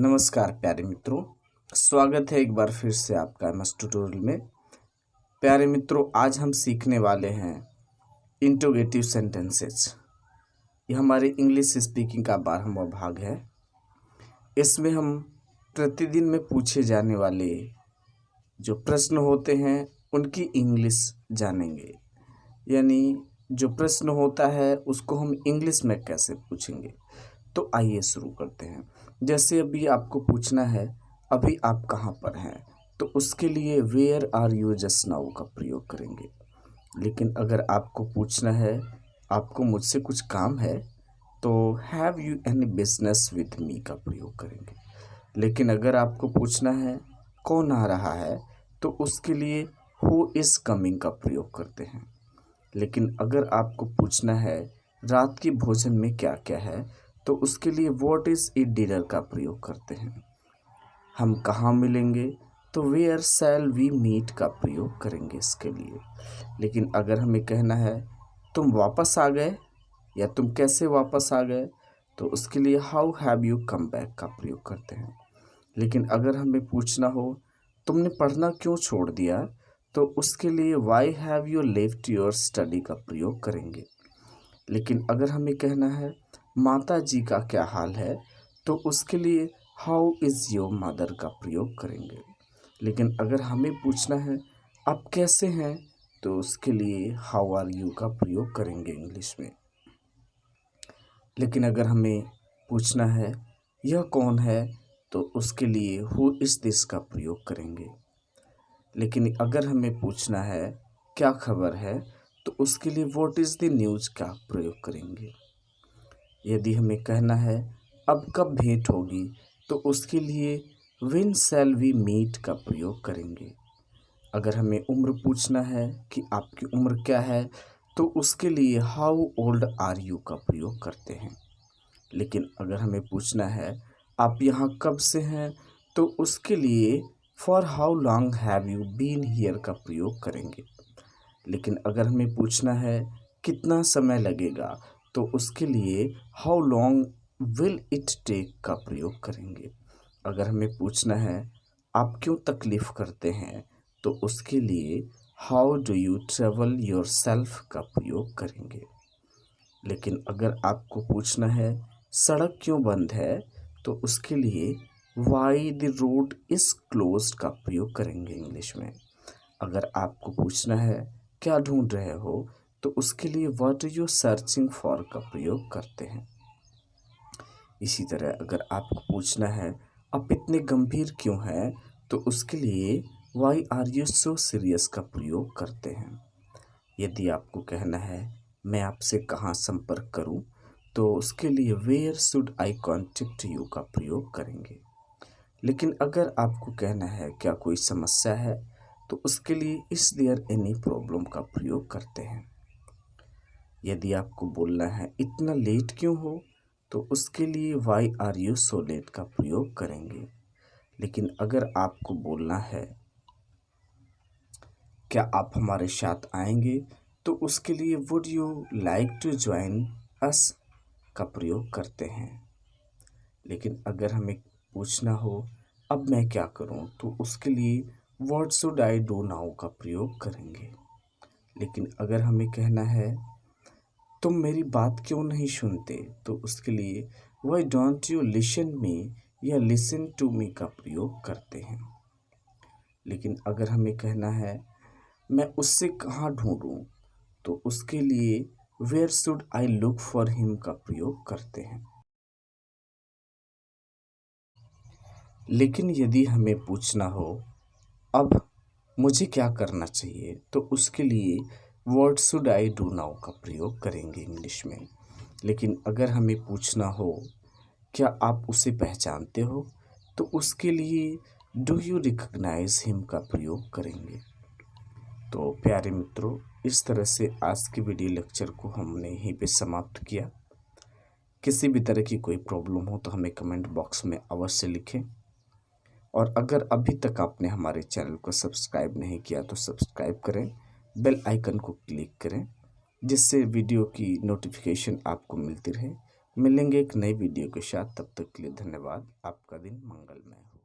नमस्कार प्यारे मित्रों, स्वागत है एक बार फिर से आपका एमएस ट्यूटोरियल में। प्यारे मित्रों, आज हम सीखने वाले हैं इंट्रोगेटिव सेंटेंसेस। ये हमारे इंग्लिश स्पीकिंग का 12वां भाग है। इसमें हम प्रतिदिन में पूछे जाने वाले जो प्रश्न होते हैं उनकी इंग्लिश जानेंगे। यानी जो प्रश्न होता है उसको हम इंग्लिश में कैसे पूछेंगे। तो आइए शुरू करते हैं। जैसे अभी आपको पूछना है अभी आप कहाँ पर हैं, तो उसके लिए where are you just now का प्रयोग करेंगे। लेकिन अगर आपको पूछना है आपको मुझसे कुछ काम है, तो have you any business with me का प्रयोग करेंगे। लेकिन अगर आपको पूछना है कौन आ रहा है, तो उसके लिए हु इज़ कमिंग का प्रयोग करते हैं। लेकिन अगर आपको पूछना है रात की भोजन में क्या क्या है, तो उसके लिए व्हाट इज़ इट डिनर का प्रयोग करते हैं। हम कहाँ मिलेंगे, तो वेयर शैल वी मीट का प्रयोग करेंगे इसके लिए। लेकिन अगर हमें कहना है तुम वापस आ गए या तुम कैसे वापस आ गए, तो उसके लिए how have you come back का प्रयोग करते हैं। लेकिन अगर हमें पूछना हो तुमने पढ़ना क्यों छोड़ दिया, तो उसके लिए why have you left your study का प्रयोग करेंगे। लेकिन अगर हमें कहना है माता जी का क्या हाल है, तो उसके लिए हाउ इज़ योर मदर का प्रयोग करेंगे। लेकिन अगर हमें पूछना है आप कैसे हैं, तो उसके लिए हाउ आर यू का प्रयोग करेंगे इंग्लिश में। लेकिन अगर हमें पूछना है यह कौन है, तो उसके लिए हु इज़ दिस का प्रयोग करेंगे। लेकिन अगर हमें पूछना है क्या खबर है, तो उसके लिए व्हाट इज़ द न्यूज़ का प्रयोग करेंगे। यदि हमें कहना है अब कब भेंट होगी, तो उसके लिए व्हेन शैल वी मीट का प्रयोग करेंगे। अगर हमें उम्र पूछना है कि आपकी उम्र क्या है, तो उसके लिए हाउ ओल्ड आर यू का प्रयोग करते हैं। लेकिन अगर हमें पूछना है आप यहाँ कब से हैं, तो उसके लिए for how long have you been here का प्रयोग करेंगे। लेकिन अगर हमें पूछना है कितना समय लगेगा, तो उसके लिए how long will it take का प्रयोग करेंगे। अगर हमें पूछना है आप क्यों तकलीफ़ करते हैं, तो उसके लिए how do you travel your self का प्रयोग करेंगे। लेकिन अगर आपको पूछना है सड़क क्यों बंद है, तो उसके लिए why the road is closed का प्रयोग करेंगे इंग्लिश में। अगर आपको पूछना है क्या ढूंढ रहे हो, तो उसके लिए what are you searching for का प्रयोग करते हैं। इसी तरह अगर आपको पूछना है आप इतने गंभीर क्यों हैं, तो उसके लिए why are you so serious का प्रयोग करते हैं। यदि आपको कहना है मैं आपसे कहाँ संपर्क करूं, तो उसके लिए where should I contact you का प्रयोग करेंगे। लेकिन अगर आपको कहना है क्या कोई समस्या है, तो उसके लिए इज देयर एनी प्रॉब्लम का प्रयोग करते हैं। यदि आपको बोलना है इतना लेट क्यों हो, तो उसके लिए why are you so late का प्रयोग करेंगे। लेकिन अगर आपको बोलना है क्या आप हमारे साथ आएंगे, तो उसके लिए would you like to join us का प्रयोग करते हैं। लेकिन अगर हमें पूछना हो अब मैं क्या करूं, तो उसके लिए what should I do now का प्रयोग करेंगे। लेकिन अगर हमें कहना है तुम मेरी बात क्यों नहीं सुनते, तो उसके लिए why don't you listen me या लिसन टू मी का प्रयोग करते हैं। लेकिन अगर हमें कहना है मैं उससे कहाँ ढूंढूं, तो उसके लिए where should I look for him का प्रयोग करते हैं। लेकिन यदि हमें पूछना हो अब मुझे क्या करना चाहिए, तो उसके लिए what should I do now का प्रयोग करेंगे इंग्लिश में। लेकिन अगर हमें पूछना हो क्या आप उसे पहचानते हो, तो उसके लिए डू यू रिकग्नाइज हिम का प्रयोग करेंगे। तो प्यारे मित्रों, इस तरह से आज की वीडियो लेक्चर को हमने यहीं पे समाप्त किया। किसी भी तरह की कोई प्रॉब्लम हो तो हमें कमेंट बॉक्स में अवश्य लिखें। और अगर अभी तक आपने हमारे चैनल को सब्सक्राइब नहीं किया, तो सब्सक्राइब करें, बेल आइकन को क्लिक करें, जिससे वीडियो की नोटिफिकेशन आपको मिलती रहे। मिलेंगे एक नई वीडियो के साथ, तब तक के लिए धन्यवाद। आपका दिन मंगलमय हो।